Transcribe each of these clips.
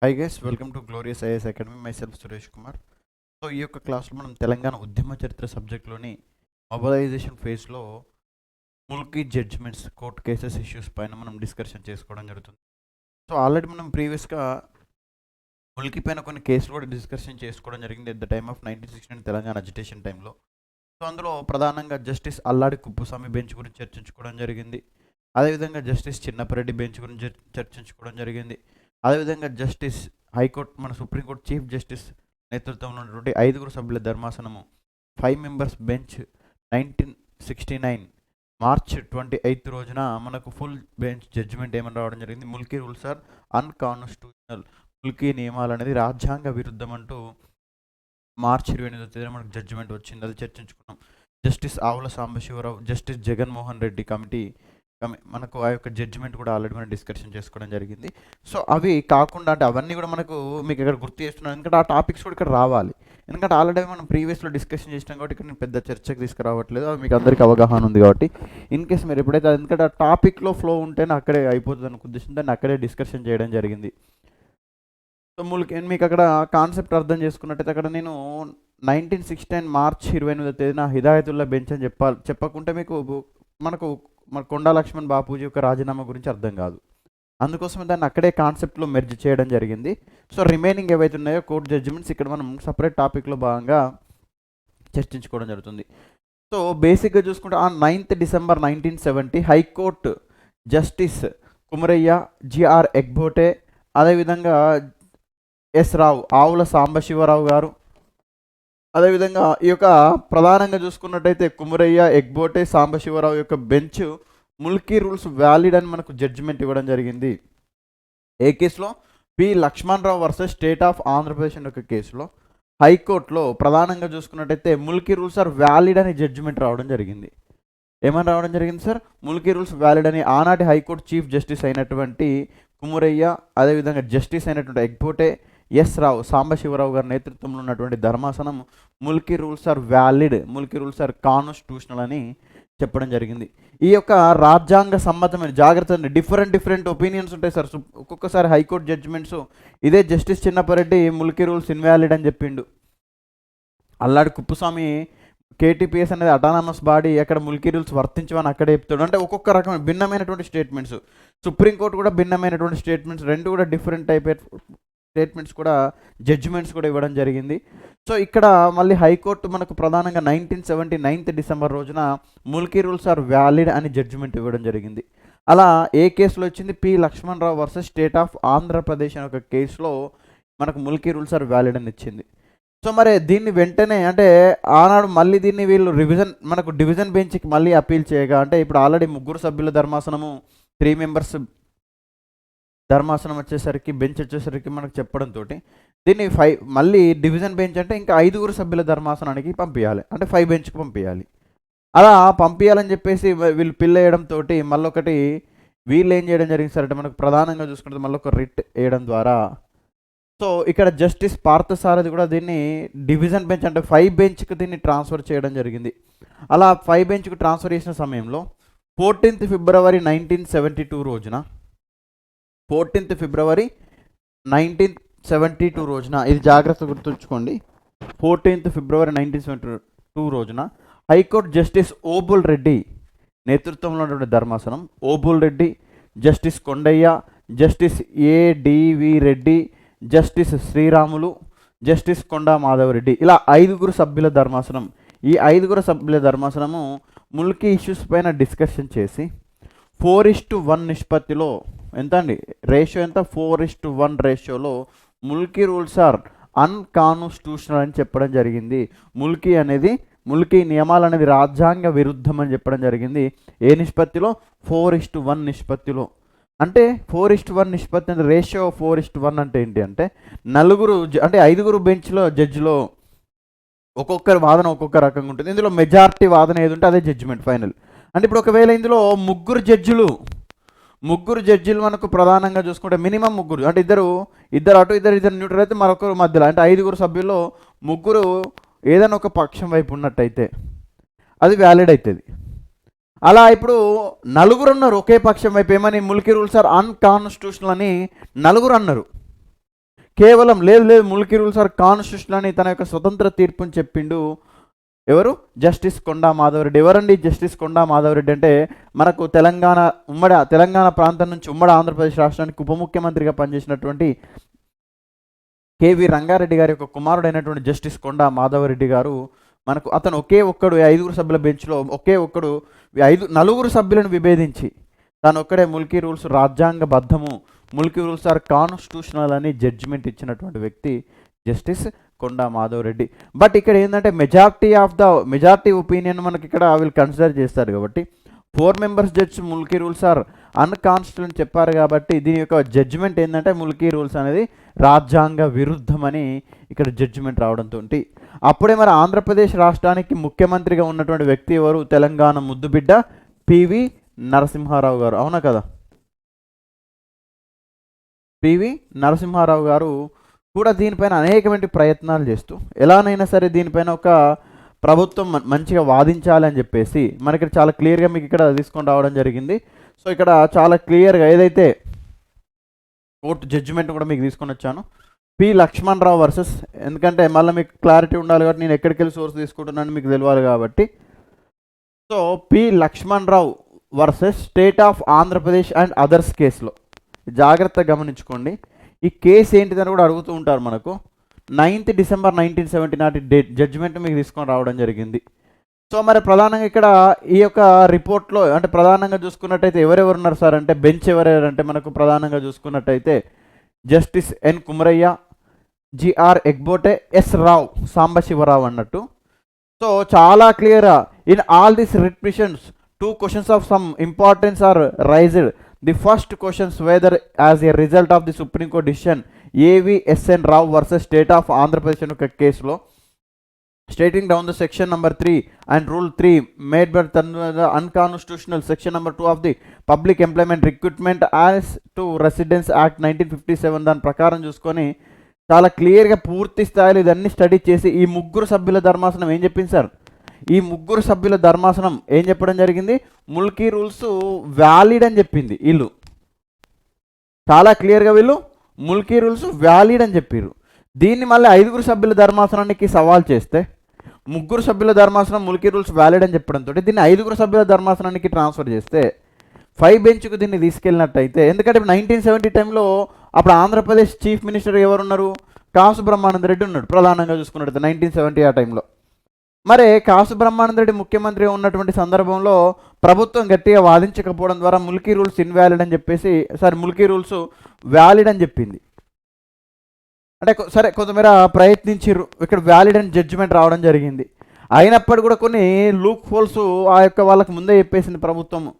Hi guys, welcome to glorious IAS academy. My self Suresh Kumar. So ఈ యొక్క క్లాస్లో మనం తెలంగాణ ఉద్యమ చరిత్ర సబ్జెక్ట్లోని మొబలైజేషన్ ఫేజ్లో Mulki judgements, court cases, issues పైన మనం డిస్కషన్ చేసుకోవడం జరుగుతుంది. సో ఆల్రెడీ మనం ప్రీవియస్గా ముల్కీ పైన కొన్ని కేసులు కూడా డిస్కషన్ చేసుకోవడం జరిగింది at the time of 1969 Telangana agitation టైంలో. సో అందులో ప్రధానంగా జస్టిస్ అల్లాడి కుప్పుస్వామి బెంచ్ గురించి చర్చించుకోవడం జరిగింది. అదేవిధంగా జస్టిస్ చిన్నపరెడ్డి బెంచ్ గురించి చర్చించుకోవడం జరిగింది. అదేవిధంగా జస్టిస్ హైకోర్టు, మన సుప్రీంకోర్టు చీఫ్ జస్టిస్ నేతృత్వంలో ఉన్నటువంటి 5 సభ్యుల ధర్మాసనము 5 మెంబర్స్ బెంచ్ 1969 మార్చ్ 28 రోజున మనకు ఫుల్ బెంచ్ జడ్జిమెంట్ ఏమని రావడం జరిగింది. Mulki rules are unconstitutional, Mulki నియమాలు అనేది రాజ్యాంగ విరుద్ధం అంటూ మార్చ్ 28వ తేదీన మనకు జడ్జిమెంట్ వచ్చింది. అది చర్చించుకున్నాం. జస్టిస్ ఆవుల సాంబశివరావు, జస్టిస్ జగన్మోహన్ రెడ్డి కమిటీ మనకు ఆ యొక్క జడ్జిమెంట్ కూడా ఆల్రెడీ మనం డిస్కషన్ చేసుకోవడం జరిగింది. సో అవి కాకుండా అంటే అవన్నీ కూడా మనకు మీకు ఇక్కడ గుర్తు చేస్తున్నాను, ఎందుకంటే ఆ టాపిక్స్ కూడా ఇక్కడ రావాలి. ఎందుకంటే ఆల్రెడీ మనం ప్రీవియస్లో డిస్కషన్ చేసినాం కాబట్టి ఇక్కడ నేను పెద్ద చర్చకు తీసుకురావట్లేదు. అవి మీకు అందరికీ అవగాహన ఉంది కాబట్టి ఇన్ కేస్ మీరు ఎప్పుడైతే, ఎందుకంటే ఆ టాపిక్లో ఫ్లో ఉంటేనే అక్కడే అయిపోతుంది అనే ఉద్దేశంతో అక్కడే డిస్కషన్ చేయడం జరిగింది. సో మీకు అక్కడ కాన్సెప్ట్ అర్థం చేసుకున్నట్టయితే అక్కడ నేను 1969 మార్చ్ 28వ తేదీన హిదాయతుల్లా బెంచ్ అని చెప్పకుంటే మీకు మనకు మన కొండా లక్ష్మణ్ బాపూజీ యొక్క రాజీనామా గురించి అర్థం కాదు. అందుకోసమే దాన్ని అక్కడే కాన్సెప్ట్లో మెర్జ్ చేయడం జరిగింది. సో రిమైనింగ్ ఏవైతే ఉన్నాయో కోర్ట్ జడ్జిమెంట్స్ ఇక్కడ మనం సపరేట్ టాపిక్లో భాగంగా చర్చించుకోవడం జరుగుతుంది. సో బేసిక్గా చూసుకుంటే ఆ 9th December 1970 high court justice Kumarayya, GR Egbote, అదేవిధంగా ఎస్ రావు, ఆవుల సాంబశివరావు గారు, అదేవిధంగా ఈ యొక్క ప్రధానంగా చూసుకున్నట్టయితే కుమరయ్య, ఎగ్బోటే, సాంబశివరావు యొక్క బెంచ్ ముల్కీ రూల్స్ వ్యాలిడ్ అని మనకు జడ్జిమెంట్ ఇవ్వడం జరిగింది. ఏ కేసులో? P Lakshmanarao versus state of Andhra Pradesh యొక్క కేసులో హైకోర్టులో ప్రధానంగా చూసుకున్నట్టయితే ముల్కీ రూల్స్ ఆర్ వ్యాలిడ్ అని జడ్జిమెంట్ రావడం జరిగింది. ఏమని రావడం జరిగింది సార్? ముల్కీ రూల్స్ వ్యాలిడ్ అని ఆనాటి హైకోర్టు చీఫ్ జస్టిస్ అయినటువంటి కుమరయ్య, అదేవిధంగా జస్టిస్ అయినటువంటి ఎగ్బోటే, ఎస్ రావు, సాంబశివరావు గారి నేతృత్వంలో ఉన్నటువంటి ధర్మాసనం Mulki rules are valid, Mulki rules are constitutional అని చెప్పడం జరిగింది. ఈ యొక్క రాజ్యాంగ సమ్మతమైన జాగ్రత్త, డిఫరెంట్ ఒపీనియన్స్ ఉంటాయి సార్. ఒక్కొక్కసారి హైకోర్టు జడ్జిమెంట్స్ ఇదే justice Chinnappa Reddy Mulki rules invalid అని చెప్పిండు. అల్లాడి కుప్పుస్వామి కేటీపీఎస్ అనేది అటానమస్ బాడీ, అక్కడ ముల్కీ రూల్స్ వర్తించమని అక్కడే చెప్తాడు. అంటే ఒక్కొక్క రకమైన భిన్నమైనటువంటి స్టేట్మెంట్స్. సుప్రీంకోర్టు కూడా భిన్నమైనటువంటి స్టేట్మెంట్స్, రెండు కూడా డిఫరెంట్ టైప్ స్టేట్మెంట్స్ కూడా, జడ్జిమెంట్స్ కూడా ఇవ్వడం జరిగింది. సో ఇక్కడ మళ్ళీ హైకోర్టు మనకు ప్రధానంగా 1970 9th డిసెంబర్ రోజున ముల్కీ రూల్స్ ఆర్ వ్యాలిడ్ అని జడ్జిమెంట్ ఇవ్వడం జరిగింది. అలా ఏ కేసులో వచ్చింది? P Lakshmanarao versus state of Andhra Pradesh అనే ఒక కేసులో మనకు ముల్కీ రూల్స్ ఆర్ వ్యాలిడ్ అని ఇచ్చింది. సో మరి దీన్ని వెంటనే అంటే ఆనాడు మళ్ళీ దీన్ని వీళ్ళు మనకు డివిజన్ బెంచ్కి మళ్ళీ అప్పీల్ చేయగా, అంటే ఇప్పుడు ఆల్రెడీ 3 సభ్యుల ధర్మాసనము 3 మెంబర్స్ ధర్మాసనం వచ్చేసరికి, బెంచ్ వచ్చేసరికి మనకు చెప్పడంతో దీన్ని మళ్ళీ డివిజన్ బెంచ్ అంటే ఇంకా 5 సభ్యుల ధర్మాసనానికి పంపించాలి, అంటే 5 బెంచ్కి పంపించాలి. అలా పంపించాలని చెప్పేసి వీళ్ళు పిల్ వేయడంతో మళ్ళొకటి వీళ్ళు ఏం చేయడం జరిగింది సార్ అంటే మనకు ప్రధానంగా చూసుకుంటే మళ్ళీ ఒక రిట్ వేయడం ద్వారా, సో ఇక్కడ జస్టిస్ పార్థసారథి కూడా దీన్ని డివిజన్ బెంచ్ అంటే 5 బెంచ్కి దీన్ని ట్రాన్స్ఫర్ చేయడం జరిగింది. అలా 5 బెంచ్కి ట్రాన్స్ఫర్ చేసిన సమయంలో 14th ఫిబ్రవరి 1972 రోజున 14th ఫిబ్రవరి 1972 రోజున, ఇది జాగ్రత్త గుర్తుంచుకోండి, 14th ఫిబ్రవరి 1972 రోజున హైకోర్టు జస్టిస్ ఓబుల్ రెడ్డి నేతృత్వంలో ఉన్నటువంటి ధర్మాసనం, Obul Reddy, justice Kondaiah, justice ADV Reddy, justice Sriramulu, justice Konda Madhava Reddy, ఇలా 5 సభ్యుల ధర్మాసనం. ఈ 5 సభ్యుల ధర్మాసనము ముల్కీ ఇష్యూస్ పైన డిస్కషన్ చేసి 4:1 నిష్పత్తిలో, ఎంత అండి రేషియో, ఎంత 4:1 రేషియోలో ముల్కీ రూల్స్ ఆర్ అన్కాన్స్టిట్యూషనల్ అని చెప్పడం జరిగింది. ముల్కీ నియమాలు అనేది రాజ్యాంగ విరుద్ధం అని చెప్పడం జరిగింది. ఏ నిష్పత్తిలో? 4:1 నిష్పత్తిలో. అంటే 4:1 నిష్పత్తి అంటే రేషియో 4:1 అంటే ఏంటి అంటే 5 బెంచ్లో జడ్జిలో ఒక్కొక్కరి వాదన ఒక్కొక్క రకంగా ఉంటుంది. ఇందులో మెజారిటీ వాదన ఏది ఉంటే అదే జడ్జిమెంట్ ఫైనల్. అంటే ఇప్పుడు ఒకవేళ ఇందులో ముగ్గురు జడ్జిలు మనకు ప్రధానంగా చూసుకుంటే మినిమం 3, అంటే ఇద్దరు అటు ఇద్దరు న్యూట్రల్ అయితే మరొకరు మధ్యలో, అంటే 5 సభ్యుల్లో 3 ఏదైనా ఒక పక్షం వైపు ఉన్నట్టయితే అది వ్యాలిడ్ అవుతుంది. అలా ఇప్పుడు 4 ఉన్నారు ఒకే పక్షం వైపు, ఏమని? ముల్కీ రూల్స్ ఆర్ అన్కాన్స్టిట్యూషనల్ అని 4 అన్నారు. కేవలం లేదు ముల్కీ రూల్స్ ఆర్ కాన్స్టిట్యూషన్ అని తన యొక్క స్వతంత్ర తీర్పుని చెప్పిండు ఎవరు? జస్టిస్ కొండా మాధవరెడ్డి. ఎవరండి జస్టిస్ కొండా మాధవరెడ్డి అంటే మనకు తెలంగాణ ప్రాంతం నుంచి ఉమ్మడి ఆంధ్రప్రదేశ్ రాష్ట్రానికి ఉప ముఖ్యమంత్రిగా పనిచేసినటువంటి కేవి రంగారెడ్డి గారి యొక్క కుమారుడైనటువంటి జస్టిస్ కొండా మాధవరెడ్డి గారు మనకు అతను ఒకే ఒక్కడు 5 సభ్యుల బెంచ్లో నలుగురు సభ్యులను విభేదించి తాను ఒక్కడే ముల్కీ రూల్స్ రాజ్యాంగబద్ధము, ముల్కీ రూల్స్ ఆర్ కాన్స్టిట్యూషనల్ అని జడ్జిమెంట్ ఇచ్చినటువంటి వ్యక్తి జస్టిస్ కొండా మాధవరెడ్డి. బట్ ఇక్కడ ఏంటంటే మెజారిటీ ఒపీనియన్ మనకి ఇక్కడ వీళ్ళు కన్సిడర్ చేస్తారు కాబట్టి 4 members judge Mulki rules are unconstitution చెప్పారు కాబట్టి దీని యొక్క జడ్జిమెంట్ ఏంటంటే ముల్కీ రూల్స్ అనేది రాజ్యాంగ విరుద్ధమని ఇక్కడ జడ్జిమెంట్ రావడంతో అప్పుడే మరి ఆంధ్రప్రదేశ్ రాష్ట్రానికి ముఖ్యమంత్రిగా ఉన్నటువంటి వ్యక్తి ఎవరు? తెలంగాణ ముద్దుబిడ్డ పివి నరసింహారావు గారు. అవునా కదా? పివి నరసింహారావు గారు కూడా దీనిపైన అనేకమైన ప్రయత్నాలు చేస్తూ ఎలానైనా సరే దీనిపైన ఒక ప్రభుత్వం మంచిగా వాదించాలని చెప్పేసి మనకి చాలా క్లియర్గా మీకు ఇక్కడ తీసుకొని రావడం జరిగింది. సో ఇక్కడ చాలా క్లియర్గా ఏదైతే కోర్టు జడ్జిమెంట్ కూడా మీకు తీసుకొని వచ్చాను. పి లక్ష్మణ్ రావు వర్సెస్, ఎందుకంటే మళ్ళీ మీకు క్లారిటీ ఉండాలి కాబట్టి నేను ఎక్కడికి వెళ్ళి సోర్స్ తీసుకుంటున్నాను మీకు తెలియాలి కాబట్టి. So P Lakshman Rao versus state of Andhra Pradesh and others కేసులో జాగ్రత్తగా గమనించుకోండి. ఈ కేసు ఏంటిదని కూడా అడుగుతూ ఉంటారు మనకు. 9th December 1970 నాటి జడ్జిమెంట్ మీకు తీసుకొని రావడం జరిగింది. సో మరి ప్రధానంగా ఇక్కడ ఈ యొక్క రిపోర్ట్లో అంటే ప్రధానంగా చూసుకున్నట్టయితే ఎవరెవరు ఉన్నారు సార్ అంటే బెంచ్ ఎవరెవరంటే మనకు ప్రధానంగా చూసుకున్నట్టయితే justice N Kumarayya, GR Egbote, S Rao, Sambasiva Rao అన్నట్టు. సో చాలా clear in all these petitions 2 questions of some importance are raised. The first questions whether as a result of the Supreme Court decision AVSN Rao versus State of Andhra Pradesh in a case law stating down the section number 3 and rule 3 made by the unconstitutional section number 2 of the Public Employment Recruitment as to Residence Act 1957 దాని ప్రకారం చూసుకొని చాలా క్లియర్గా పూర్తి స్థాయిలో ఇదన్నీ study చేసి ఈ ముగ్గురు సభ్యుల ధర్మాసనం ఏం చెప్పింది సార్? ఈ ముగ్గురు సభ్యుల ధర్మాసనం ఏం చెప్పడం జరిగింది? ముల్కీ రూల్స్ వ్యాలిడ్ అని చెప్పింది. వీళ్ళు చాలా క్లియర్గా వీళ్ళు ముల్కీ రూల్స్ వ్యాలిడ్ అని చెప్పారు. దీన్ని మళ్ళీ 5 సభ్యుల ధర్మాసనానికి సవాల్ చేస్తే 3 సభ్యుల ధర్మాసనం ముల్కీ రూల్స్ వ్యాలిడ్ అని చెప్పడంతో దీన్ని 5 సభ్యుల ధర్మాసనానికి ట్రాన్స్ఫర్ చేస్తే 5 బెంచ్కు దీన్ని తీసుకెళ్ళినట్టయితే, ఎందుకంటే 1970 టైంలో అప్పుడు ఆంధ్రప్రదేశ్ చీఫ్ మినిస్టర్ ఎవరున్నారు? కాసు బ్రహ్మానంద రెడ్డి ఉన్నాడు ప్రధానంగా చూసుకున్నట్టయితే 1970 ఆ టైంలో. మరి కాసు బ్రహ్మానంద రెడ్డి ముఖ్యమంత్రిగా ఉన్నటువంటి సందర్భంలో ప్రభుత్వం గట్టిగా వాదించకపోవడం ద్వారా ముల్కీ రూల్స్ ఇన్వాలిడ్ అని చెప్పేసి ముల్కీ రూల్స్ వ్యాలిడ్ అని చెప్పింది. అంటే సరే కొంతమేర ప్రయత్నించారు, ఇక్కడ వ్యాలిడ్ అని జడ్జిమెంట్ రావడం జరిగింది. అయినప్పటికీ కూడా కొన్ని లూప్ హోల్స్ ఆ యొక్క వాళ్ళకి ముందే చెప్పేసింది ప్రభుత్వము.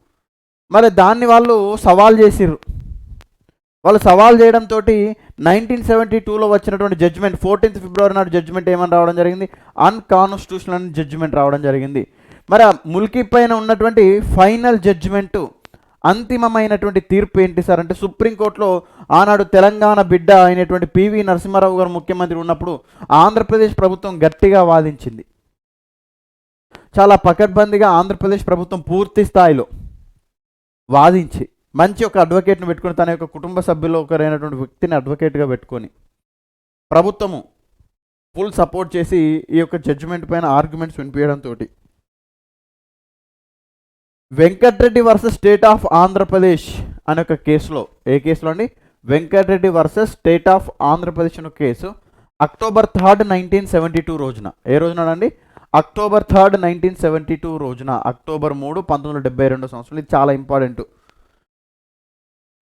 మరి దాన్ని వాళ్ళు సవాల్ చేసిర్రు. వాళ్ళు సవాల్ చేయడంతో 1972లో వచ్చినటువంటి జడ్జిమెంట్ 14th February నాడు జడ్జిమెంట్ ఏమని రావడం జరిగింది? అన్కాన్స్టిట్యూషనల్ అని జడ్జిమెంట్ రావడం జరిగింది. మరి ఆ ముల్కీ పైన ఉన్నటువంటి ఫైనల్ జడ్జిమెంటు అంతిమమైనటువంటి తీర్పు ఏంటి సార్ అంటే సుప్రీంకోర్టులో ఆనాడు తెలంగాణ బిడ్డ అయినటువంటి పివి నరసింహారావు గారు ముఖ్యమంత్రి ఉన్నప్పుడు ఆంధ్రప్రదేశ్ ప్రభుత్వం గట్టిగా వాదించింది. చాలా పకడ్బందీగా ఆంధ్రప్రదేశ్ ప్రభుత్వం పూర్తి స్థాయిలో వాదించి మంచి ఒక అడ్వకేట్ను పెట్టుకొని తన యొక్క కుటుంబ సభ్యుల్లో ఒకరైనటువంటి వ్యక్తిని అడ్వకేట్గా పెట్టుకొని ప్రభుత్వము ఫుల్ సపోర్ట్ చేసి ఈ యొక్క జడ్జిమెంట్ పైన ఆర్గ్యుమెంట్స్ వినిపించడంతో Venkata Reddy versus state of Andhra Pradesh అనే ఒక కేసులో, ఏ కేసులో అండి? Venkata Reddy versus state of Andhra Pradesh అనే కేసు October 3rd 1972 రోజున, ఏ రోజున అండి? October 3rd 1972 రోజున, October 3 1972 సంవత్సరం. ఇది చాలా ఇంపార్టెంట్.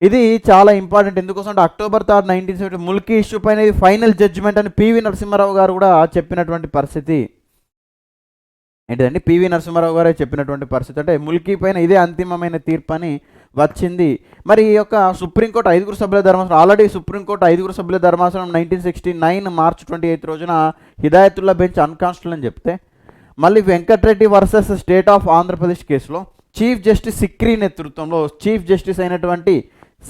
ఇది చాలా ఇంపార్టెంట్ ఎందుకోసం అంటే October 3rd 1970 ముల్కీ ఇష్యూ పైన ఇది ఫైనల్ జడ్జిమెంట్ అని పివి నరసింహారావు గారు కూడా చెప్పినటువంటి పరిస్థితి ఏంటిదండి? పివి నరసింహారావు గారే చెప్పినటువంటి పరిస్థితి అంటే ముల్కీ పైన ఇదే అంతిమమైన తీర్పు అని వచ్చింది. మరి ఈ యొక్క సుప్రీంకోర్టు 5 సభ్యుల ధర్మాసనం, ఆల్రెడీ సుప్రీంకోర్టు 5 సభ్యుల ధర్మాసనం 1969 March 28 రోజున హిదాయతుల్లా బెంచ్ అన్కాన్స్టిట్యూషనల్ అని చెప్తే, మళ్ళీ Venkata Reddy versus state of Andhra Pradesh కేసులో చీఫ్ జస్టిస్ సిక్రీ నేతృత్వంలో, చీఫ్ జస్టిస్ అయినటువంటి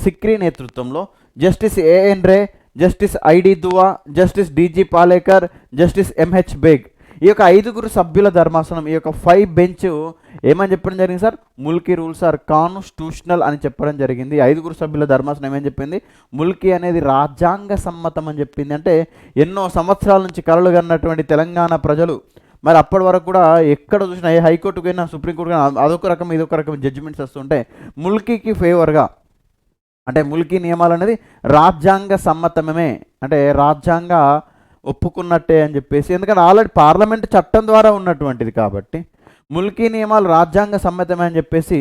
సిక్రీ నేతృత్వంలో justice A N Ray, justice I D Dua, justice D G Palekar, justice M H Beg ఈ యొక్క 5 సభ్యుల ధర్మాసనం, ఈ యొక్క 5 బెంచ్ ఏమని చెప్పడం జరిగింది sir? Mulki rules are constitutional అని చెప్పడం జరిగింది. 5 సభ్యుల ధర్మాసనం ఏమని చెప్పింది? ముల్కీ అనేది రాజ్యాంగ సమ్మతం అని చెప్పింది. అంటే ఎన్నో సంవత్సరాల నుంచి కలలు కన్నటువంటి తెలంగాణ ప్రజలు మరి అప్పటి వరకు కూడా ఎక్కడ చూసినా ఏ హైకోర్టుకైనా సుప్రీంకోర్టుకైనా అదొక రకం ఇదొక రకం జడ్జిమెంట్స్ వస్తుంటే ముల్కీకి ఫేవర్గా, అంటే ముల్కీ నియమాలు అనేది రాజ్యాంగ సమ్మతమే, అంటే రాజ్యాంగ ఒప్పుకున్నట్టే అని చెప్పేసి, ఎందుకంటే ఆల్రెడీ పార్లమెంట్ చట్టం ద్వారా ఉన్నటువంటిది కాబట్టి ముల్కీ నియమాలు రాజ్యాంగ సమ్మతమే అని చెప్పేసి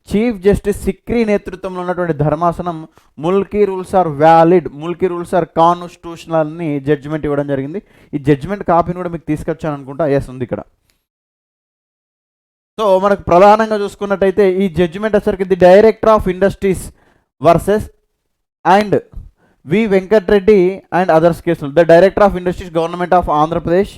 చీఫ్ జస్టిస్ సిక్రీ నేతృత్వంలో ఉన్నటువంటి ధర్మాసనం Mulki rules are valid, Mulki rules are constitutional అని జడ్జిమెంట్ ఇవ్వడం జరిగింది. ఈ జడ్జిమెంట్ కాపీని కూడా మీకు తీసుకొచ్చాను అనుకుంటా. ఎస్, ఉంది ఇక్కడ. సో మనకు ప్రధానంగా చూసుకున్నట్టయితే ఈ జడ్జిమెంట్ వచ్చరికి the director of industries versus and V Venkata Reddy and others కేసులు, the director of industries government of Andhra Pradesh,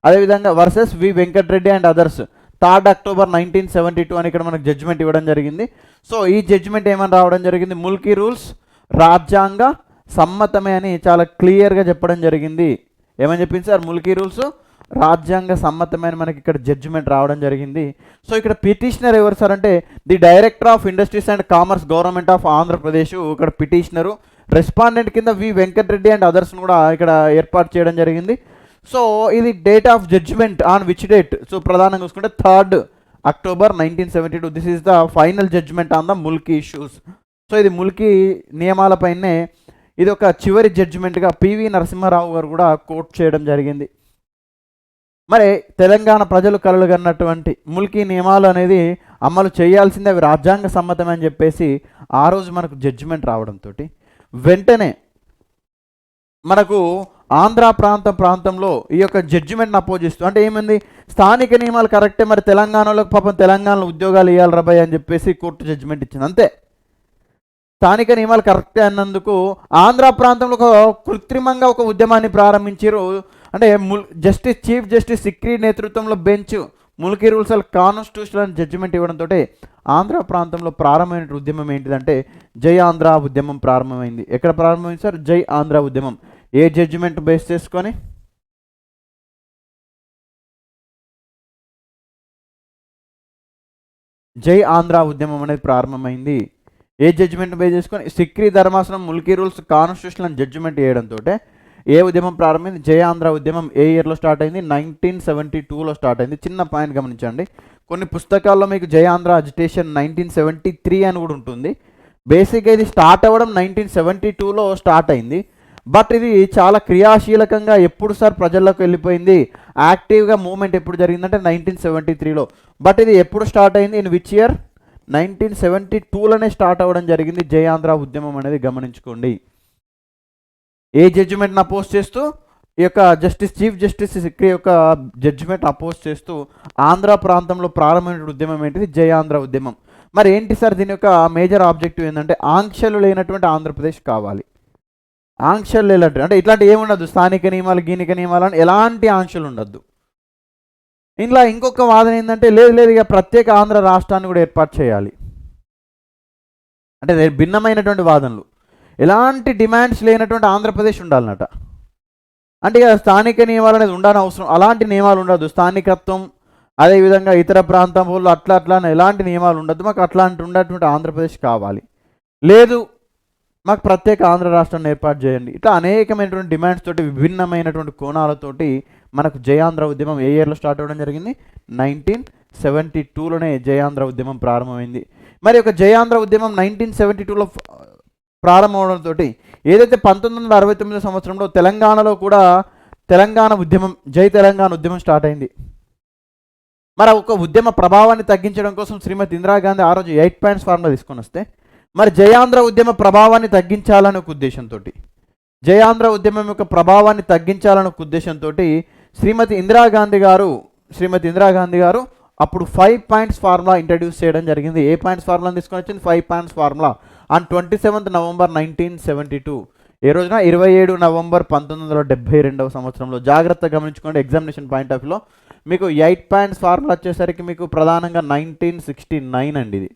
అదేవిధంగా versus V Venkata Reddy and others 3 October 1972 అని ఇక్కడ మనకు జడ్జిమెంట్ ఇవ్వడం జరిగింది. సో ఈ జడ్జిమెంట్ ఏమని రావడం జరిగింది? ముల్కీ రూల్స్ రాజ్యాంగ సమ్మతమే అని చాలా క్లియర్గా చెప్పడం జరిగింది. ఏమని చెప్పింది సార్? ముల్కీ రూల్స్ రాజ్యాంగ సమ్మతమే అని మనకి ఇక్కడ జడ్జిమెంట్ రావడం జరిగింది. సో ఇక్కడ పిటిషనర్ ఎవరు సార్ అంటే the director of industries and commerce government of Andhra Pradesh ఇక్కడ పిటిషనరు. రెస్పాండెంట్ కింద వి వెంకటరెడ్డి అండ్ అదర్స్ను కూడా ఇక్కడ ఏర్పాటు చేయడం జరిగింది. సో ఇది date of judgement on which date? So ప్రధానంగా చూసుకుంటే 3 October 1972. This is the final judgement on the Mulki issues. So ఇది ముల్కీ నియమాలపైనే ఇది ఒక చివరి జడ్జిమెంట్గా పివి నరసింహారావు గారు కూడా కోట్ చేయడం జరిగింది. మరి తెలంగాణ ప్రజలు కలలు కన్నటువంటి ముల్కీ నియమాలు అనేది అమలు చేయాల్సిందే, అవి రాజ్యాంగ సమ్మతమే అని చెప్పేసి ఆ రోజు మనకు జడ్జిమెంట్ రావడంతో వెంటనే మనకు ఆంధ్ర ప్రాంతంలో ఈ యొక్క జడ్జిమెంట్ని అపోజ్ చేస్తూ, అంటే ఏమైంది, స్థానిక నియమాలు కరెక్టే, మరి తెలంగాణలోకి పాపం తెలంగాణలో ఉద్యోగాలు ఇవ్వాలి రాబాయ్ అని చెప్పేసి కోర్టు జడ్జిమెంట్ ఇచ్చింది. అంతే, స్థానిక నియమాలు కరెక్టే అన్నందుకు ఆంధ్ర ప్రాంతంలో ఒక కృత్రిమంగా ఒక ఉద్యమాన్ని ప్రారంభించారు. అంటే చీఫ్ జస్టిస్ సిక్రీ నేతృత్వంలో bench Mulki rules constitutional judgement ఇవ్వడంతో ఆంధ్ర ప్రాంతంలో ప్రారంభమైన ఉద్యమం ఏంటిదంటే జై ఆంధ్ర ఉద్యమం ప్రారంభమైంది. ఎక్కడ ప్రారంభమైంది సార్? జై ఆంధ్ర ఉద్యమం. ఏ జడ్జిమెంట్ బేస్ చేసుకొని? జై ఆంధ్ర ఉద్యమం అనేది ప్రారంభమైంది. ఏ జడ్జిమెంట్ బేస్ చేసుకొని? సిక్రీ ధర్మాసనం ముల్కీ రూల్స్ కాన్స్టిట్యూషనల్ జడ్జిమెంట్ చేయడంతో ఏ ఉద్యమం ప్రారంభమైంది? జై ఆంధ్ర ఉద్యమం. ఏ ఇయర్లో స్టార్ట్ అయింది? 1972లో స్టార్ట్ అయింది. చిన్న పాయింట్ గమనించండి, కొన్ని పుస్తకాల్లో మీకు జై ఆంధ్ర అజిటేషన్ 1973 అని కూడా ఉంటుంది. బేసిక్గా ఇది స్టార్ట్ అవ్వడం 1972లో స్టార్ట్ అయింది. బట్ ఇది చాలా క్రియాశీలకంగా ఎప్పుడు సార్ ప్రజల్లోకి వెళ్ళిపోయింది, యాక్టివ్గా మూవ్మెంట్ ఎప్పుడు జరిగిందంటే 1973లో. బట్ ఇది ఎప్పుడు స్టార్ట్ అయింది? In which year? 1972లోనే స్టార్ట్ అవ్వడం జరిగింది జై ఆంధ్ర ఉద్యమం అనేది గమనించుకోండి. ఏ జడ్జిమెంట్ని అపోజ్ చేస్తూ? ఈ యొక్క చీఫ్ జస్టిస్ సిక్రీ యొక్క జడ్జిమెంట్ అపోజ్ చేస్తూ ఆంధ్ర ప్రాంతంలో ప్రారంభమైన ఉద్యమం ఏంటిది? జై ఆంధ్ర ఉద్యమం. మరి ఏంటి సార్ దీని యొక్క మేజర్ ఆబ్జెక్టివ్ ఏంటంటే ఆంక్షలు లేనటువంటి ఆంధ్రప్రదేశ్ కావాలి. ఆంక్షలు లేనట్టు అంటే ఇట్లాంటి ఏముండదు, స్థానిక నియమాలు గీనిక నియమాలు అని ఎలాంటి ఆంక్షలు ఉండద్దు. ఇంట్లో ఇంకొక వాదన ఏంటంటే లేదు ఇక ప్రత్యేక ఆంధ్ర రాష్ట్రాన్ని కూడా ఏర్పాటు చేయాలి. అంటే భిన్నమైనటువంటి వాదనలు, ఎలాంటి డిమాండ్స్ లేనటువంటి ఆంధ్రప్రదేశ్ ఉండాలన్నట. అంటే ఇక స్థానిక నియమాలు అనేది ఉండాలని అవసరం, అలాంటి నియమాలు ఉండదు. స్థానికత్వం అదేవిధంగా ఇతర ప్రాంతం వాళ్ళు అట్లా ఎలాంటి నియమాలు ఉండద్దు, మాకు అట్లాంటి ఉన్నటువంటి ఆంధ్రప్రదేశ్ కావాలి. లేదు మాకు ప్రత్యేక ఆంధ్ర రాష్ట్రాన్ని ఏర్పాటు చేయండి. ఇట్లా అనేకమైనటువంటి డిమాండ్స్ తోటి విభిన్నమైనటువంటి కోణాలతోటి మనకు జై ఆంధ్ర ఉద్యమం ఏ ఇయర్లో స్టార్ట్ అవ్వడం జరిగింది? 1972లోనే జై ఆంధ్ర ఉద్యమం ప్రారంభమైంది. మరి ఒక జై ఆంధ్ర ఉద్యమం 1972లో ప్రారంభమవడంతో ఏదైతే 1969 సంవత్సరంలో తెలంగాణలో కూడా తెలంగాణ ఉద్యమం, జై తెలంగాణ ఉద్యమం స్టార్ట్ అయింది. మరి ఒక ఉద్యమ ప్రభావాన్ని తగ్గించడం కోసం శ్రీమతి ఇందిరాగాంధీ ఆ రోజు 8 పాయింట్స్ ఫార్ములా తీసుకొని వస్తే, మరి జై ఆంధ్ర ఉద్యమ ప్రభావాన్ని తగ్గించాలనే ఒక ఉద్దేశంతో, జై ఆంధ్ర ఉద్యమం యొక్క ప్రభావాన్ని తగ్గించాలనే ఒక ఉద్దేశంతో శ్రీమతి ఇందిరాగాంధీ గారు అప్పుడు 5 పాయింట్స్ ఫార్ములా ఇంట్రడ్యూస్ చేయడం జరిగింది. ఏ పాయింట్స్ ఫార్ములాని తీసుకొని వచ్చింది? 5 పాయింట్స్ ఫార్ములా ఆన్ 27 నవంబర్ 1972. ఏ రోజున? 27 నవంబర్ 1972 సంవత్సరంలో. జాగ్రత్తగా గమనించుకోండి, ఎగ్జామినేషన్ పాయింట్ ఆఫ్ వ్యూలో మీకు 8 పాయింట్స్ ఫార్ములా వచ్చేసరికి మీకు ప్రధానంగా 1969 అండి ఇది.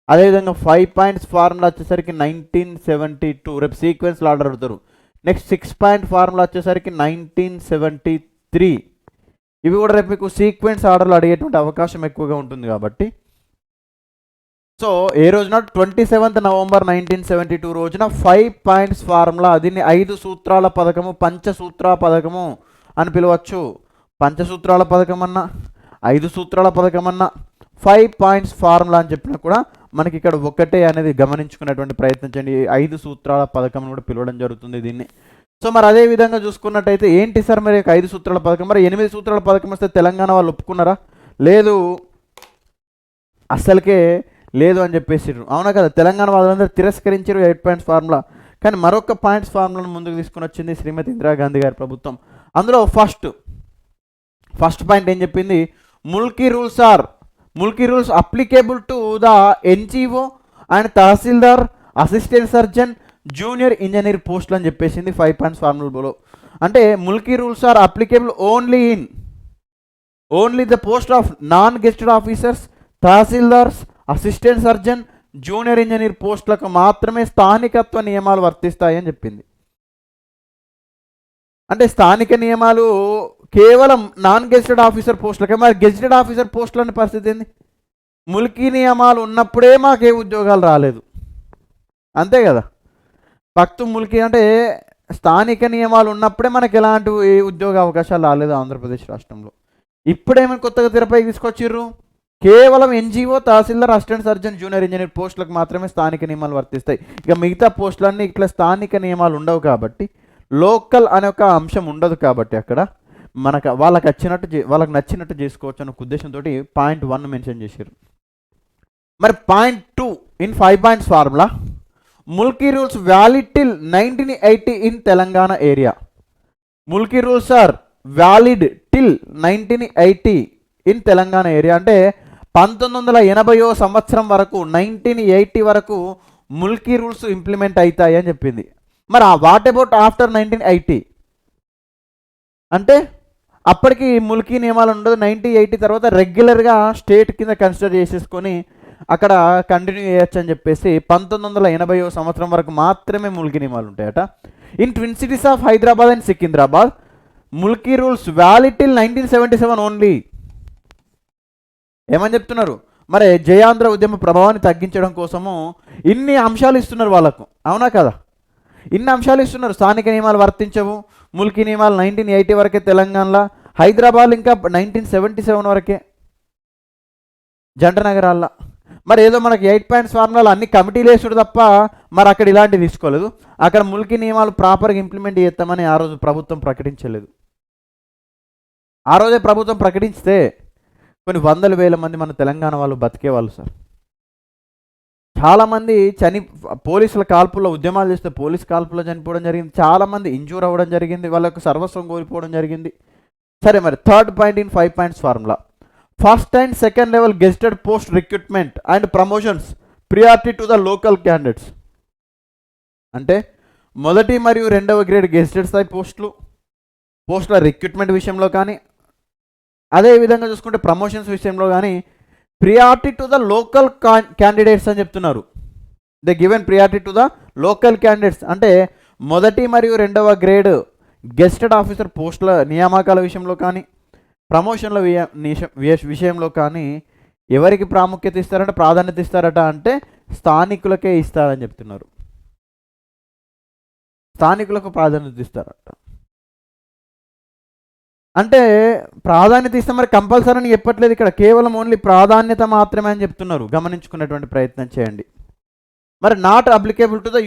అదేవిధంగా 5 పాయింట్స్ ఫార్ములా వచ్చేసరికి 1972, రేపు సీక్వెన్స్లో ఆర్డర్ అవుతారు. నెక్స్ట్ 6 పాయింట్ ఫార్ములా వచ్చేసరికి 1973, ఇవి కూడా రేపు మీకు సీక్వెన్స్ ఆర్డర్లో అడిగేటువంటి అవకాశం ఎక్కువగా ఉంటుంది కాబట్టి సో ఏ రోజున 27th November 1972 రోజున 5 పాయింట్స్ ఫార్ములా, దీన్ని 5 సూత్రాల పథకము, పంచసూత్ర పథకము అని పిలవచ్చు. పంచసూత్రాల పథకం అన్నా 5 సూత్రాల పథకం అన్నా 5 పాయింట్స్ ఫార్ములా అని చెప్పినా కూడా మనకి ఇక్కడ ఒకటే అనేది గమనించుకునేటువంటి ప్రయత్నం చేయండి. 5 సూత్రాల పథకం కూడా పిలవడం జరుగుతుంది దీన్ని. సో మరి అదే విధంగా చూసుకున్నట్టయితే ఏంటి సార్ మరి 5 సూత్రాల పథకం, మరి 8 సూత్రాల పథకం వస్తే తెలంగాణ వాళ్ళు ఒప్పుకున్నారా? లేదు, అస్సలకే లేదు అని చెప్పేసారు. అవునా కదా, తెలంగాణ వాళ్ళందరూ తిరస్కరించారు 8 పాయింట్స్ ఫార్ములా. కానీ మరొక పాయింట్స్ ఫార్ములాను ముందుకు తీసుకుని వచ్చింది శ్రీమతి ఇందిరాగాంధీ గారి ప్రభుత్వం. అందులో ఫస్ట్ పాయింట్ ఏం చెప్పింది, Mulki rules applicable to the NGO and tahsildar, assistant surgeon, junior engineer పోస్టులు అని చెప్పేసింది 5 పాయింట్స్ ఫార్ములాలో. అంటే Mulki rules are applicable only the post of non gazetted officers, tahsildars, assistant surgeon, junior engineer పోస్టులకు మాత్రమే స్థానికత్వ నియమాలు వర్తిస్తాయని చెప్పింది. అంటే స్థానిక నియమాలు కేవలం నాన్ గెజిటెడ్ ఆఫీసర్ పోస్టులకే. మరి గెజిటెడ్ ఆఫీసర్ పోస్టులని పరిస్థితి ఏంది? ముల్కీ నియమాలు ఉన్నప్పుడే మాకే ఉద్యోగాలు రాలేదు, అంతే కదా. పక్తు ముల్కీ అంటే స్థానిక నియమాలు ఉన్నప్పుడే మనకి ఎలాంటి ఉద్యోగ అవకాశాలు రాలేదు ఆంధ్రప్రదేశ్ రాష్ట్రంలో. ఇప్పుడేమైనా కొత్తగా తెరపైకి తీసుకొచ్చిర్రు, కేవలం ఎన్జిఓ, తహసీల్దార్, అసిస్టెంట్ సర్జన్, జూనియర్ ఇంజనీర్ పోస్టులకు మాత్రమే స్థానిక నియమాలు వర్తిస్తాయి. ఇక మిగతా పోస్టులన్నీ ఇట్లా స్థానిక నియమాలు ఉండవు కాబట్టి, లోకల్ అనే ఒక అంశం ఉండదు కాబట్టి అక్కడ వాళ్ళకి నచ్చినట్టు చేసుకోవచ్చు అనే ఉద్దేశంతో పాయింట్ 1 మెన్షన్ చేశారు. మరి point 2 in 5 points formula, Mulki rules valid till 1980 in Telangana area. Mulki rules are valid till 1980 in Telangana area. అంటే 1980వ సంవత్సరం వరకు, 1980 వరకు ముల్కీ రూల్స్ ఇంప్లిమెంట్ అవుతాయి అని చెప్పింది. మరి వాట్ అబౌట్ ఆఫ్టర్ 1980? అంటే అప్పటికి ముల్కీ నియమాలు ఉండదు. 1980 తర్వాత రెగ్యులర్గా స్టేట్ కింద కన్సిడర్ చేసేసుకొని అక్కడ కంటిన్యూ చేయొచ్చు అని చెప్పేసి 1980వ సంవత్సరం వరకు మాత్రమే ముల్కీ నియమాలు ఉంటాయట. In twin cities of Hyderabad and Secunderabad Mulki rules valid till 1977 only. ఏమని చెప్తున్నారు? మరి జయాంధ్ర ఉద్యమ ప్రభావాన్ని తగ్గించడం కోసము ఇన్ని అంశాలు ఇస్తున్నారు వాళ్ళకు, అవునా కదా. ఇన్ని అంశాలు ఇస్తున్నారు. స్థానిక నియమాలు వర్తించవు, ముల్కీ నియమాలు 1980 వరకే తెలంగాణలో, హైదరాబాద్ ఇంకా 1977 వరకే జంట నగరాల్లో. మరి ఏదో మనకి 8 పాయింట్స్ ఫార్ములాలు అన్ని కమిటీలు వేసుడు తప్ప మరి అక్కడ ఇలాంటివి తీసుకోలేదు. అక్కడ ముల్కీ నియమాలు ప్రాపర్గా ఇంప్లిమెంట్ చేస్తామని ఆ రోజు ప్రభుత్వం ప్రకటించలేదు. ఆ రోజే ప్రభుత్వం ప్రకటిస్తే కొన్ని 100,000 మంది మన తెలంగాణ వాళ్ళు బతికేవాళ్ళు సార్. చాలామంది పోలీసుల కాల్పుల్లో ఉద్యమాలు చేస్తే పోలీస్ కాల్పుల్లో చనిపోవడం జరిగింది. చాలామంది ఇంజూర్ అవ్వడం జరిగింది, వాళ్ళకు సర్వస్వం కోల్పోవడం జరిగింది. సరే, మరి 3rd point in 5 points formula, first and second level gazetted post recruitment and promotions priority to the local candidates. అంటే 1వ మరియు 2వ గ్రేడ్ గెజిటెడ్ స్థాయి పోస్టుల రిక్రూట్మెంట్ విషయంలో కానీ, అదేవిధంగా చూసుకుంటే ప్రమోషన్స్ విషయంలో కానీ priority to the local candidates అని చెప్తున్నారు. The given priority to the local candidates అంటే 1వ మరియు 2వ గ్రేడ్ గెజిటెడ్ ఆఫీసర్ పోస్టుల నియామకాల విషయంలో కానీ, ప్రమోషన్ల విషయంలో కానీ ఎవరికి ప్రాముఖ్యత ఇస్తారంటే, ప్రాధాన్యత ఇస్తారట అంటే స్థానికులకే ఇస్తారని చెప్తున్నారు. స్థానికులకు ప్రాధాన్యత ఇస్తారట. అంటే ప్రాధాన్యత ఇస్తే మరి కంపల్సరీ అని చెప్పట్లేదు ఇక్కడ, కేవలం ఓన్లీ ప్రాధాన్యత మాత్రమే అని చెప్తున్నారు. గమనించుకునేటువంటి ప్రయత్నం చేయండి. మరి not applicable to the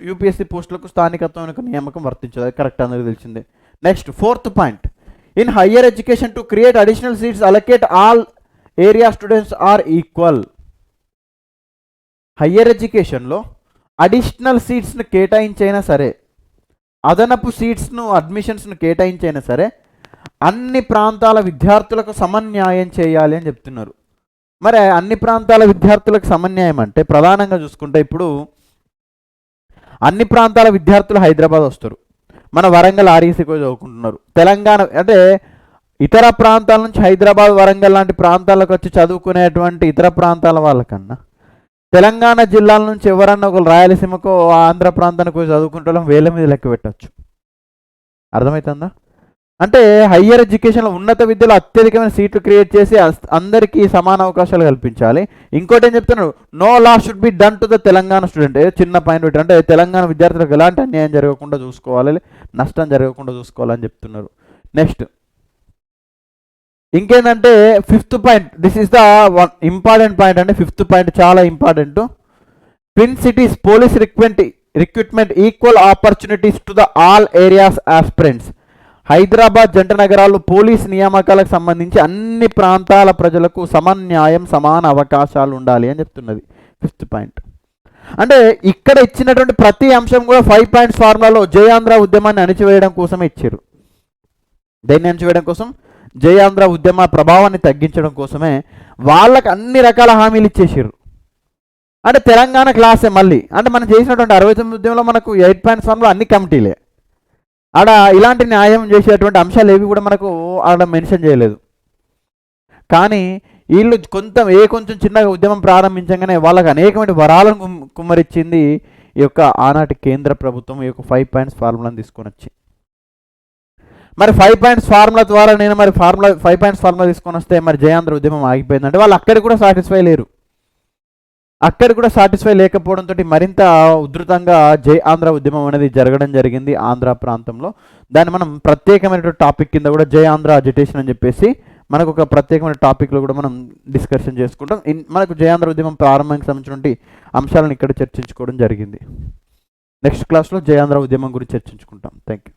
UPSC పోస్టులకు స్థానికత్వం నియామకం వర్తించదు, అది కరెక్ట్ అందరికి తెలిసిందే. Next 4th point, in higher education to create additional seats allocate all area students are equal. Higher ఎడ్యుకేషన్లో అడిషనల్ సీట్స్ను కేటాయించైనా సరే, అదనపు సీట్స్ను అడ్మిషన్స్ను కేటాయించైనా సరే అన్ని ప్రాంతాల విద్యార్థులకు సమన్యాయం చేయాలి అని చెప్తున్నారు. మరి అన్ని ప్రాంతాల విద్యార్థులకు సమన్యాయం అంటే ప్రధానంగా చూసుకుంటే ఇప్పుడు అన్ని ప్రాంతాల విద్యార్థులు హైదరాబాద్ వస్తారు, మన వరంగల్ ఆర్ఈసీకి చదువుకుంటున్నారు. తెలంగాణ అంటే ఇతర ప్రాంతాల నుంచి హైదరాబాద్, వరంగల్ లాంటి ప్రాంతాలకు వచ్చి చదువుకునేటువంటి ఇతర ప్రాంతాల వాళ్ళకన్నా తెలంగాణ జిల్లాల నుంచి ఎవరన్నా ఒకరు రాయలసీమకో ఆంధ్ర ప్రాంతానికి పోయి చదువుకుంటే వేల మీద లెక్క పెట్టచ్చు. అర్థమవుతుందా? అంటే హయ్యర్ ఎడ్యుకేషన్లో ఉన్నత విద్యలో అత్యధికమైన సీట్లు క్రియేట్ చేసి అందరికీ సమాన అవకాశాలు కల్పించాలి. ఇంకోటి ఏం చెప్తున్నాడు, no law should be done to the Telangana student. చిన్న పాయింట్ పెట్టి అంటే తెలంగాణ విద్యార్థులకు ఎలాంటి అన్యాయం జరగకుండా చూసుకోవాలి, నష్టం జరగకుండా చూసుకోవాలని చెప్తున్నారు. నెక్స్ట్ ఇంకేంటంటే fifth point, this is the one important point. అంటే ఫిఫ్త్ పాయింట్ చాలా important. Twin cities police recruitment equal opportunities to the all areas aspirants. Hyderabad జంట నగరాల్లో పోలీస్ నియామకాలకు సంబంధించి అన్ని ప్రాంతాల ప్రజలకు సమన్యాయం సమాన అవకాశాలు ఉండాలి అని చెప్తున్నది ఫిఫ్త్ పాయింట్. అంటే ఇక్కడ ఇచ్చినటువంటి ప్రతి అంశం కూడా 5 పాయింట్స్ ఫార్ములాలో జయాంధ్ర ఉద్యమాన్ని అణిచివేయడం కోసమే ఇచ్చారు. దేన్ని అణిచివేయడం కోసం? జయాంధ్ర ఉద్యమ ప్రభావాన్ని తగ్గించడం కోసమే వాళ్ళకి అన్ని రకాల హామీలు ఇచ్చేసారు. అంటే తెలంగాణ క్లాసే మళ్ళీ. అంటే మనం చేసినటువంటి 69 ఉద్యమంలో మనకు 8 పాయింట్స్ ఫార్ములా అన్ని కమిటీలే. ఆడ ఇలాంటి న్యాయం చేసేటువంటి అంశాలు ఏవి కూడా మనకు ఆడ మెన్షన్ చేయలేదు. కానీ వీళ్ళు కొంచెం చిన్నగా ఉద్యమం ప్రారంభించగానే వాళ్ళకి అనేకమైన వరాలను కుమ్మరించింది ఈ యొక్క ఆనాటి కేంద్ర ప్రభుత్వం ఈ యొక్క 5 పాయింట్స్ ఫార్ములాను తీసుకొని వచ్చి. మరి 5 పాయింట్స్ ఫార్ములా ద్వారా నేను మరి 5 పాయింట్స్ ఫార్ములా తీసుకొని వస్తే మరి జయాంధ్ర ఉద్యమం ఆగిపోయిందంటే వాళ్ళు అక్కడికి కూడా సాటిస్ఫై లేరు. అక్కడ కూడా సాటిస్ఫై లేకపోవడంతో మరింత ఉధృతంగా జై ఆంధ్ర ఉద్యమం అనేది జరగడం జరిగింది ఆంధ్ర ప్రాంతంలో. దాన్ని మనం ప్రత్యేకమైనటువంటి టాపిక్ కింద కూడా జై ఆంధ్ర అజిటేషన్ అని చెప్పేసి మనకు ఒక ప్రత్యేకమైన టాపిక్లో కూడా మనం డిస్కషన్ చేసుకుంటాం. మనకు జై ఆంధ్ర ఉద్యమం ప్రారంభానికి సంబంధించినటువంటి అంశాలను ఇక్కడ చర్చించుకోవడం జరిగింది. నెక్స్ట్ క్లాస్లో జై ఆంధ్ర ఉద్యమం గురించి చర్చించుకుంటాం. Thank you.